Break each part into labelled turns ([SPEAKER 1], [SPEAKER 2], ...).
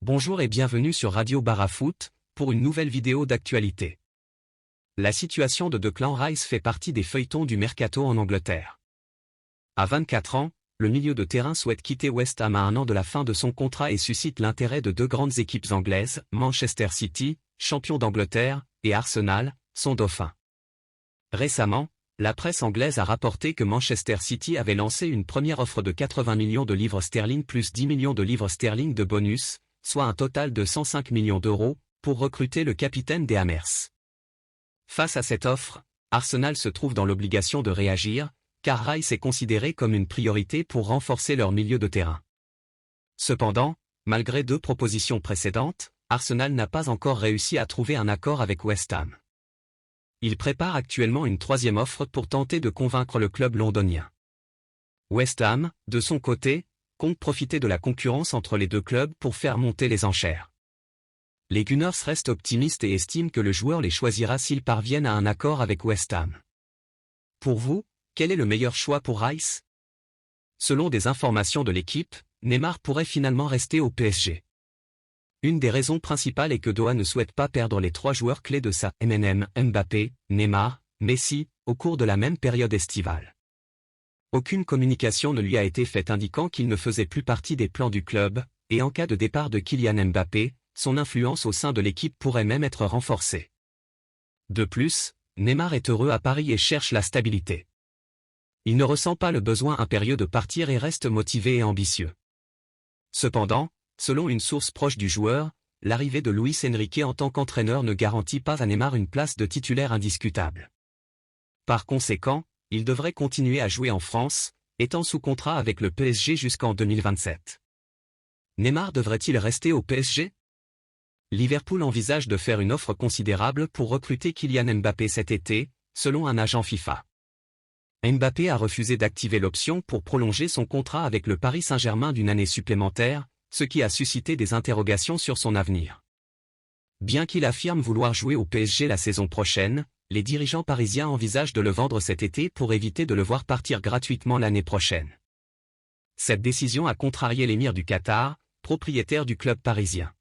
[SPEAKER 1] Bonjour et bienvenue sur Radio Barafoot, pour une nouvelle vidéo d'actualité. La situation de Declan Rice fait partie des feuilletons du mercato en Angleterre. À 24 ans, le milieu de terrain souhaite quitter West Ham à un an de la fin de son contrat et suscite l'intérêt de deux grandes équipes anglaises, Manchester City, champion d'Angleterre, et Arsenal, son dauphin. Récemment, la presse anglaise a rapporté que Manchester City avait lancé une première offre de 80 millions de livres sterling plus 10 millions de livres sterling de bonus, soit un total de 105 millions d'euros, pour recruter le capitaine des Hammers. Face à cette offre, Arsenal se trouve dans l'obligation de réagir, car Rice est considéré comme une priorité pour renforcer leur milieu de terrain. Cependant, malgré deux propositions précédentes, Arsenal n'a pas encore réussi à trouver un accord avec West Ham. Il prépare actuellement une troisième offre pour tenter de convaincre le club londonien. West Ham, de son côté, compte profiter de la concurrence entre les deux clubs pour faire monter les enchères. Les Gunners restent optimistes et estiment que le joueur les choisira s'ils parviennent à un accord avec West Ham. Pour vous, quel est le meilleur choix pour Rice? Selon des informations de l'équipe, Neymar pourrait finalement rester au PSG. Une des raisons principales est que Doha ne souhaite pas perdre les trois joueurs clés de sa MNM, Mbappé, Neymar, Messi, au cours de la même période estivale. Aucune communication ne lui a été faite indiquant qu'il ne faisait plus partie des plans du club, et en cas de départ de Kylian Mbappé, son influence au sein de l'équipe pourrait même être renforcée. De plus, Neymar est heureux à Paris et cherche la stabilité. Il ne ressent pas le besoin impérieux de partir et reste motivé et ambitieux. Cependant, selon une source proche du joueur, l'arrivée de Luis Enrique en tant qu'entraîneur ne garantit pas à Neymar une place de titulaire indiscutable. Par conséquent, il devrait continuer à jouer en France, étant sous contrat avec le PSG jusqu'en 2027. Neymar devrait-il rester au PSG? Liverpool envisage de faire une offre considérable pour recruter Kylian Mbappé cet été, selon un agent FIFA. Mbappé a refusé d'activer l'option pour prolonger son contrat avec le Paris Saint-Germain d'une année supplémentaire, ce qui a suscité des interrogations sur son avenir. Bien qu'il affirme vouloir jouer au PSG la saison prochaine, les dirigeants parisiens envisagent de le vendre cet été pour éviter de le voir partir gratuitement l'année prochaine. Cette décision a contrarié l'émir du Qatar, propriétaire du club parisien.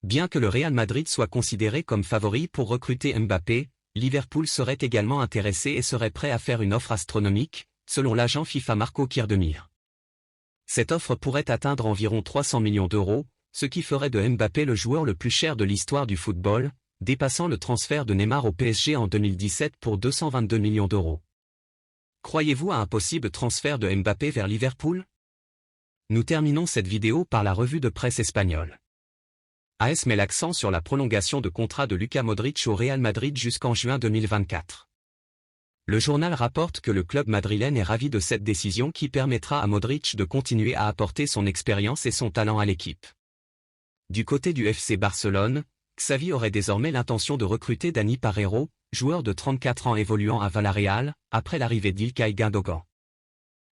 [SPEAKER 1] Bien que le Real Madrid soit considéré comme favori pour recruter Mbappé, Liverpool serait également intéressé et serait prêt à faire une offre astronomique, selon l'agent FIFA Marco Kirdemir. Cette offre pourrait atteindre environ 300 millions d'euros, ce qui ferait de Mbappé le joueur le plus cher de l'histoire du football, dépassant le transfert de Neymar au PSG en 2017 pour 222 millions d'euros. Croyez-vous à un possible transfert de Mbappé vers Liverpool? Nous terminons cette vidéo par la revue de presse espagnole. AS met l'accent sur la prolongation de contrat de Luka Modric au Real Madrid jusqu'en juin 2024. Le journal rapporte que le club madrilène est ravi de cette décision qui permettra à Modric de continuer à apporter son expérience et son talent à l'équipe. Du côté du FC Barcelone, Xavi aurait désormais l'intention de recruter Dani Parejo, joueur de 34 ans évoluant à Villarreal, après l'arrivée d'Ilkay Gundogan.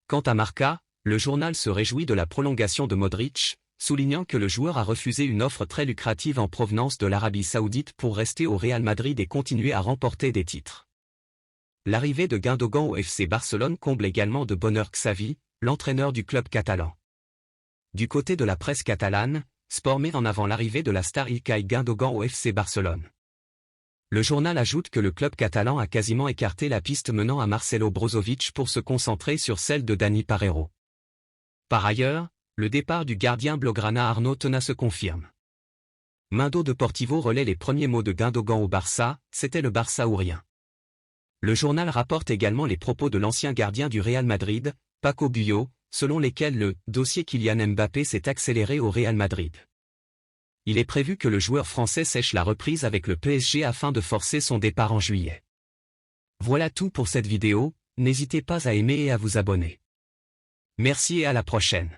[SPEAKER 1] Quant à Marca, le journal se réjouit de la prolongation de Modric, soulignant que le joueur a refusé une offre très lucrative en provenance de l'Arabie Saoudite pour rester au Real Madrid et continuer à remporter des titres. L'arrivée de Gundogan au FC Barcelone comble également de bonheur Xavi, l'entraîneur du club catalan. Du côté de la presse catalane, Sport met en avant l'arrivée de la star Ilkay Gundogan au FC Barcelone. Le journal ajoute que le club catalan a quasiment écarté la piste menant à Marcelo Brozovic pour se concentrer sur celle de Dani Parejo. Par ailleurs, le départ du gardien blaugrana Arnaud Tena se confirme. Mundo Deportivo relaie les premiers mots de Gundogan au Barça, c'était le Barça ou rien. Le journal rapporte également les propos de l'ancien gardien du Real Madrid, Paco Bullo, selon lesquels le dossier Kylian Mbappé s'est accéléré au Real Madrid. Il est prévu que le joueur français sèche la reprise avec le PSG afin de forcer son départ en juillet. Voilà tout pour cette vidéo, n'hésitez pas à aimer et à vous abonner. Merci et à la prochaine.